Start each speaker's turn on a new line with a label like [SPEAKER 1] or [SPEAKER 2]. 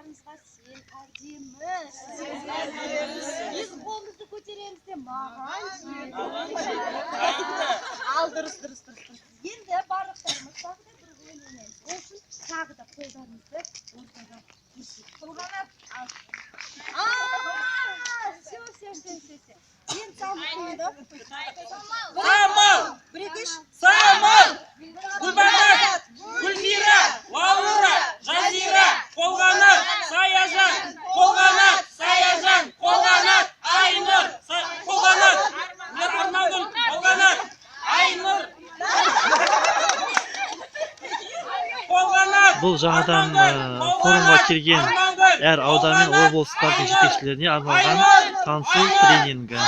[SPEAKER 1] барлықтарыңызға сен әдемі. Біз қолымызды көтереміз де маған жел. Ал, дұрыс. Енді барлықтарымыз тағы да бір ойнаймыз. Ол үшін тағы да қолдарымызды ортаға көрсетіп. Қолғанат. Все. Мен самал қойды.
[SPEAKER 2] Самал! Самал! Гүлбанат! Гүлмира! Лаура! Жазира! Қолғанат! Саяжан! Қолғанат! Саяжан! Қолғанат! Айнұр! Қолғанат! Арнагүл! Қолғанат! Айнұр! Қолғанат!
[SPEAKER 3] Бұл жаңадан форумға келген әр аудан мен облыстардың жетекшілеріне арналған танысу тренингі.